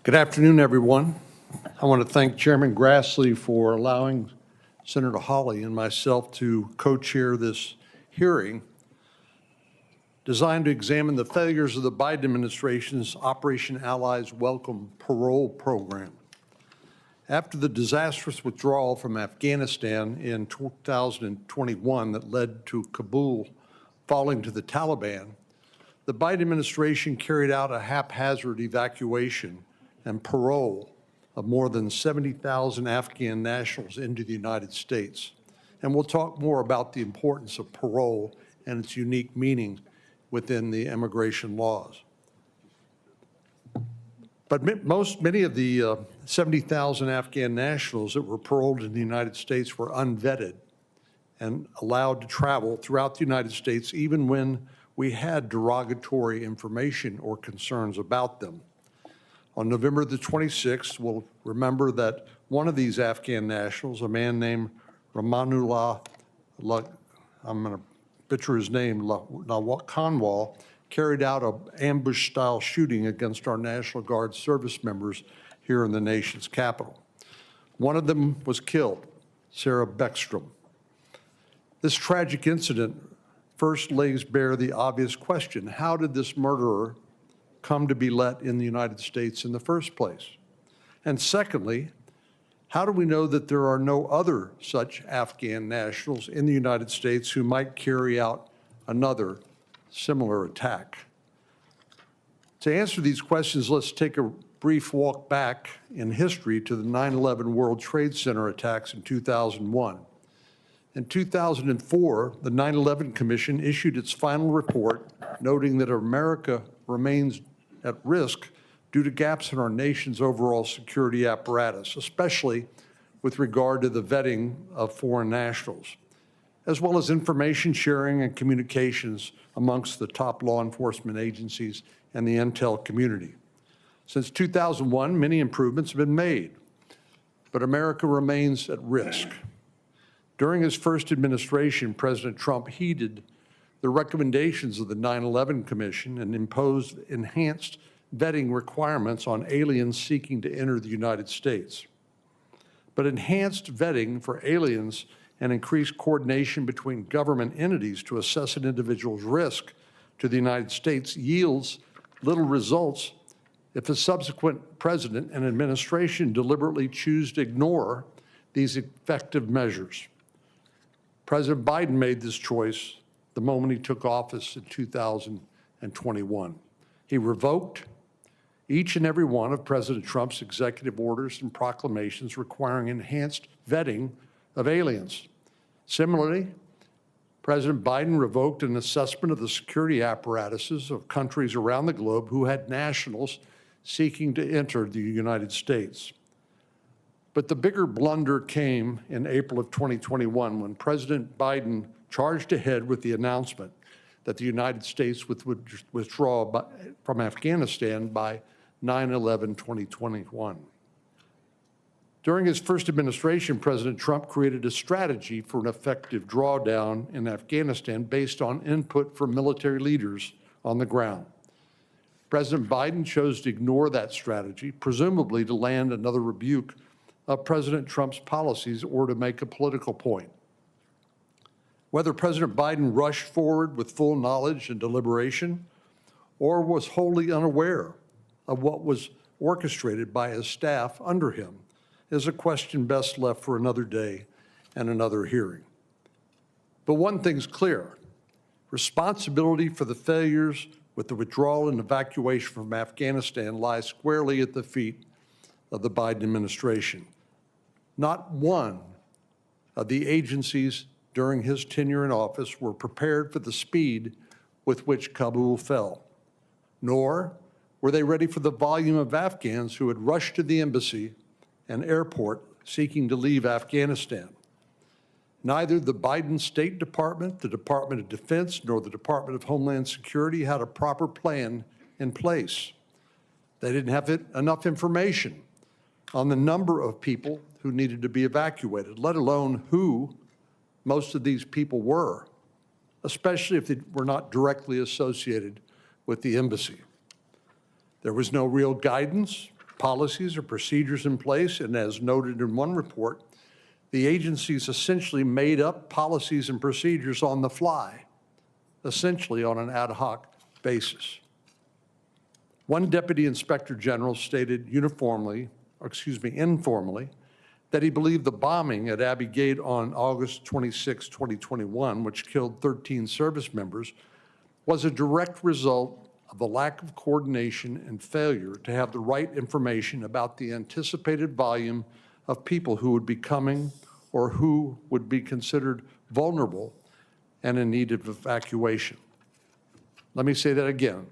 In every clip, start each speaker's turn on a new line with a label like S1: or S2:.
S1: Good afternoon, everyone. I want to thank Chairman Grassley for allowing Senator Hawley and myself to co-chair this hearing designed to examine the failures of the Biden administration's Operation Allies Welcome Parole program. After the disastrous withdrawal from Afghanistan in 2021 that led to Kabul falling to the Taliban, the Biden administration carried out a haphazard evacuation and parole of more than 70,000 Afghan nationals into the United States. And we'll talk more about the importance of parole and its unique meaning within the immigration laws. But many of the 70,000 Afghan nationals that were paroled in the United States were unvetted and allowed to travel throughout the United States even when we had derogatory information or concerns about them. On November the 26th, we'll remember that one of these Afghan nationals, a man named Ramanullah, I'm going to butcher his name, Khanwal, carried out an ambush-style shooting against our National Guard service members here in the nation's capital. One of them was killed, Sarah Beckstrom. This tragic incident first lays bare the obvious question: how did this murderer come to be let in the United States in the first place? And secondly, how do we know that there are no other such Afghan nationals in the United States who might carry out another similar attack? To answer these questions, let's take a brief walk back in history to the 9/11 World Trade Center attacks in 2001. In 2004, the 9/11 Commission issued its final report noting that America remains at risk due to gaps in our nation's overall security apparatus, especially with regard to the vetting of foreign nationals, as well as information sharing and communications amongst the top law enforcement agencies and the intel community. Since 2001, many improvements have been made, but America remains at risk. During his first administration, President Trump heeded the recommendations of the 9/11 Commission and imposed enhanced vetting requirements on aliens seeking to enter the United States. But enhanced vetting for aliens and increased coordination between government entities to assess an individual's risk to the United States yields little results if a subsequent president and administration deliberately choose to ignore these effective measures. President Biden made this choice the moment he took office in 2021. He revoked each and every one of President Trump's executive orders and proclamations requiring enhanced vetting of aliens. Similarly, President Biden revoked an assessment of the security apparatuses of countries around the globe who had nationals seeking to enter the United States. But the bigger blunder came in April of 2021 when President Biden charged ahead with the announcement that the United States would withdraw from Afghanistan by 9/11/2021. During his first administration, President Trump created a strategy for an effective drawdown in Afghanistan based on input from military leaders on the ground. President Biden chose to ignore that strategy, presumably to land another rebuke of President Trump's policies or to make a political point. Whether President Biden rushed forward with full knowledge and deliberation or was wholly unaware of what was orchestrated by his staff under him is a question best left for another day and another hearing. But one thing's clear: responsibility for the failures with the withdrawal and evacuation from Afghanistan lies squarely at the feet of the Biden administration. Not one of the agencies during his tenure in office were prepared for the speed with which Kabul fell, nor were they ready for the volume of Afghans who had rushed to the embassy and airport seeking to leave Afghanistan. Neither the Biden State Department, the Department of Defense, nor the Department of Homeland Security had a proper plan in place. They didn't have enough information on the number of people who needed to be evacuated, let alone who most of these people were, especially if they were not directly associated with the embassy. There was no real guidance, policies or procedures in place, and as noted in one report, the agencies essentially made up policies and procedures on the fly, essentially on an ad hoc basis. One Deputy Inspector General stated informally, that he believed the bombing at Abbey Gate on August 26, 2021, which killed 13 service members, was a direct result of the lack of coordination and failure to have the right information about the anticipated volume of people who would be coming or who would be considered vulnerable and in need of evacuation. Let me say that again.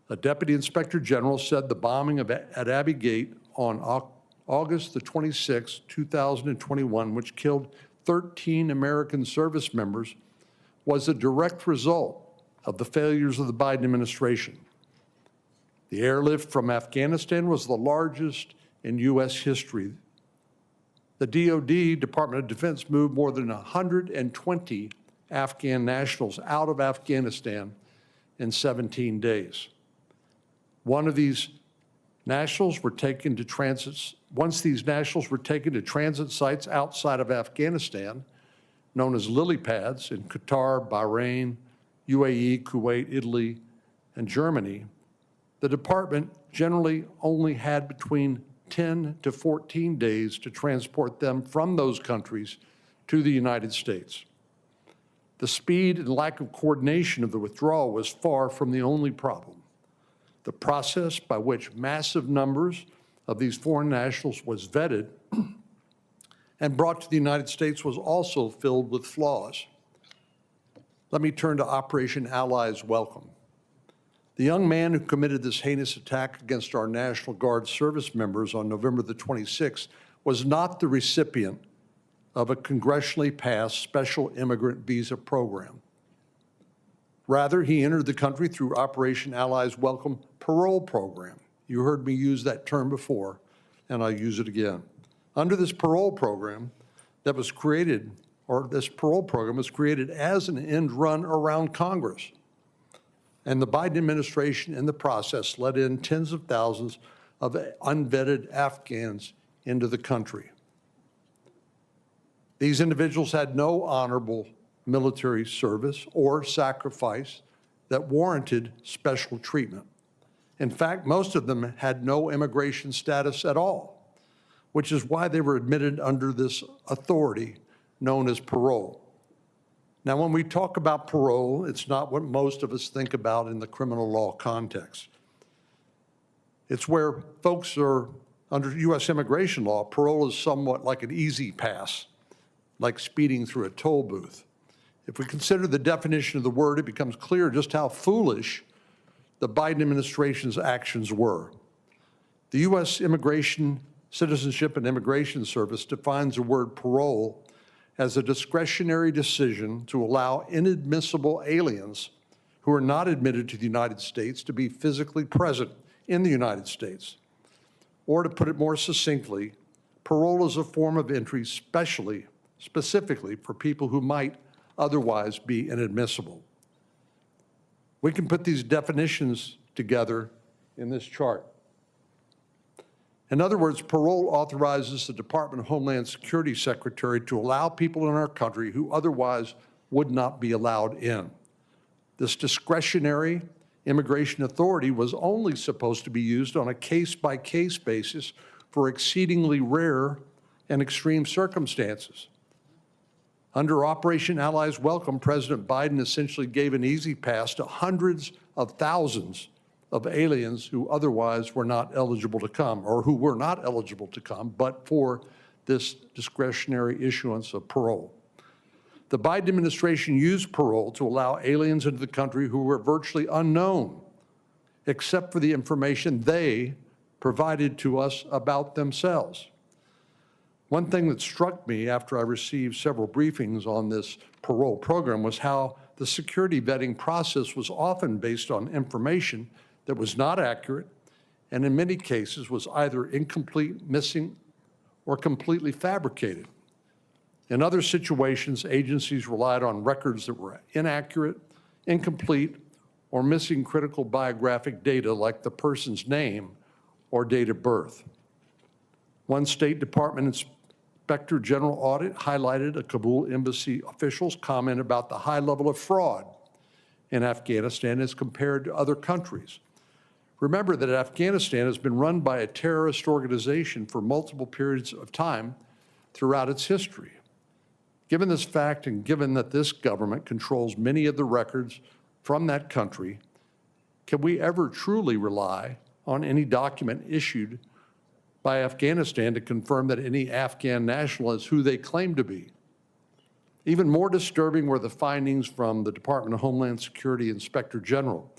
S1: A Deputy Inspector General said the bombing at Abbey Gate on August the 26th, 2021, which killed 13 American service members, was a direct result of the failures of the Biden administration. The airlift from Afghanistan was the largest in U.S. history. The DoD, Department of Defense, moved more than 120 Afghan nationals out of Afghanistan in 17 days. One of these nationals were taken to transit. Once these nationals were taken to transit sites outside of Afghanistan, known as lily pads in Qatar, Bahrain, UAE, Kuwait, Italy, and Germany, the department generally only had between 10 to 14 days to transport them from those countries to the United States. The speed and lack of coordination of the withdrawal was far from the only problem. The process by which massive numbers of these foreign nationals was vetted and brought to the United States was also filled with flaws. Let me turn to Operation Allies Welcome. The young man who committed this heinous attack against our National Guard service members on November the 26th was not the recipient of a congressionally passed special immigrant visa program. Rather, he entered the country through Operation Allies Welcome Parole program. You heard me use that term before, and I'll use it again. Under this parole program that was created, or this parole program was created as an end run around Congress. And the Biden administration in the process let in tens of thousands of unvetted Afghans into the country. These individuals had no honorable military service or sacrifice that warranted special treatment. In fact, most of them had no immigration status at all, which is why they were admitted under this authority known as parole. Now, when we talk about parole, it's not what most of us think about in the criminal law context. It's where folks are, under U.S. immigration law, parole is somewhat like an easy pass, like speeding through a toll booth. If we consider the definition of the word, it becomes clear just how foolish the Biden administration's actions were. The U.S. Citizenship and Immigration Service defines the word parole as a discretionary decision to allow inadmissible aliens who are not admitted to the United States to be physically present in the United States. Or to put it more succinctly, parole is a form of entry specifically for people who might otherwise be inadmissible. We can put these definitions together in this chart. In other words, parole authorizes the Department of Homeland Security Secretary to allow people in our country who otherwise would not be allowed in. This discretionary immigration authority was only supposed to be used on a case-by-case basis for exceedingly rare and extreme circumstances. Under Operation Allies Welcome, President Biden essentially gave an easy pass to hundreds of thousands of aliens who otherwise were not eligible to come, or who were not eligible to come, but for this discretionary issuance of parole. The Biden administration used parole to allow aliens into the country who were virtually unknown, except for the information they provided to us about themselves. One thing that struck me after I received several briefings on this parole program was how the security vetting process was often based on information that was not accurate, and in many cases was either incomplete, missing, or completely fabricated. In other situations, agencies relied on records that were inaccurate, incomplete, or missing critical biographic data like the person's name or date of birth. One State Department Inspector General audit highlighted a Kabul embassy official's comment about the high level of fraud in Afghanistan as compared to other countries. Remember that Afghanistan has been run by a terrorist organization for multiple periods of time throughout its history. Given this fact, and given that this government controls many of the records from that country, can we ever truly rely on any document issued by Afghanistan to confirm that any Afghan national is who they claim to be? Even more disturbing were the findings from the Department of Homeland Security Inspector General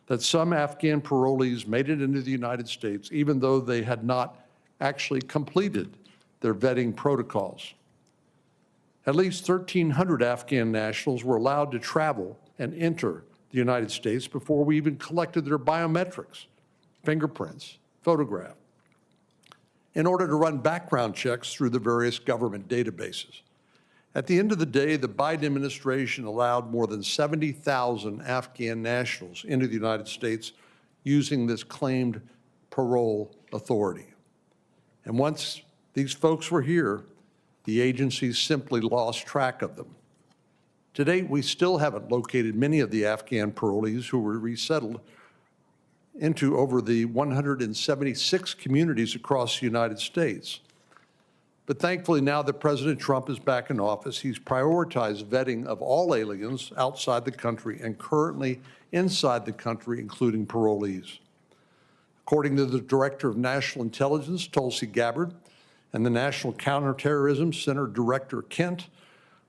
S1: that some Afghan parolees made it into the United States even though they had not actually completed their vetting protocols. At least 1,300 Afghan nationals were allowed to travel and enter the United States before we even collected their biometrics, fingerprints, photograph, in order to run background checks through the various government databases. At the end of the day, the Biden administration allowed more than 70,000 Afghan nationals into the United States using this claimed parole authority. And once these folks were here, the agencies simply lost track of them. To date, we still haven't located many of the Afghan parolees who were resettled into over the 176 communities across the United States. But thankfully, now that President Trump is back in office, he's prioritized vetting of all aliens outside the country and currently inside the country, including parolees. According to the Director of National Intelligence, Tulsi Gabbard, and the National Counterterrorism Center Director Kent,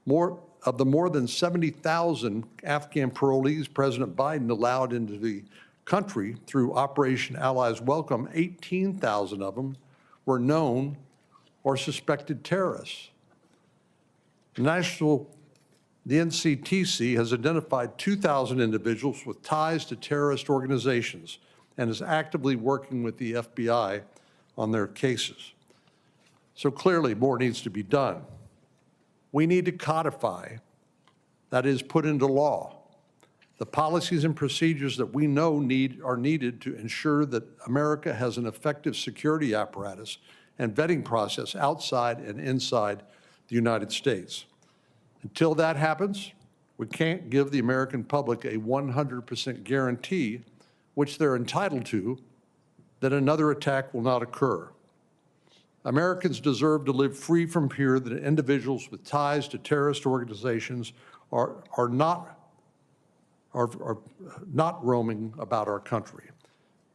S1: more than 70,000 Afghan parolees President Biden allowed into the country through Operation Allies Welcome, 18,000 of them were known or suspected terrorists. The NCTC has identified 2,000 individuals with ties to terrorist organizations and is actively working with the FBI on their cases. So clearly, more needs to be done. We need to codify, that is, put into law, the policies and procedures that we know are needed to ensure that America has an effective security apparatus and vetting process outside and inside the United States. Until that happens, we can't give the American public a 100% guarantee, which they're entitled to, that another attack will not occur. Americans deserve to live free from fear that individuals with ties to terrorist organizations are not roaming about our country.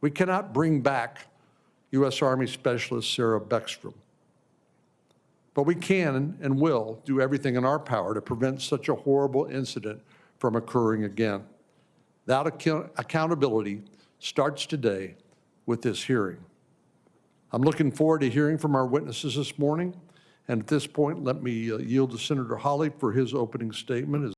S1: We cannot bring back U.S. Army Specialist Sarah Beckstrom, but we can and will do everything in our power to prevent such a horrible incident from occurring again. That accountability starts today with this hearing. I'm looking forward to hearing from our witnesses this morning. And at this point, let me yield to Senator Hawley for his opening statement.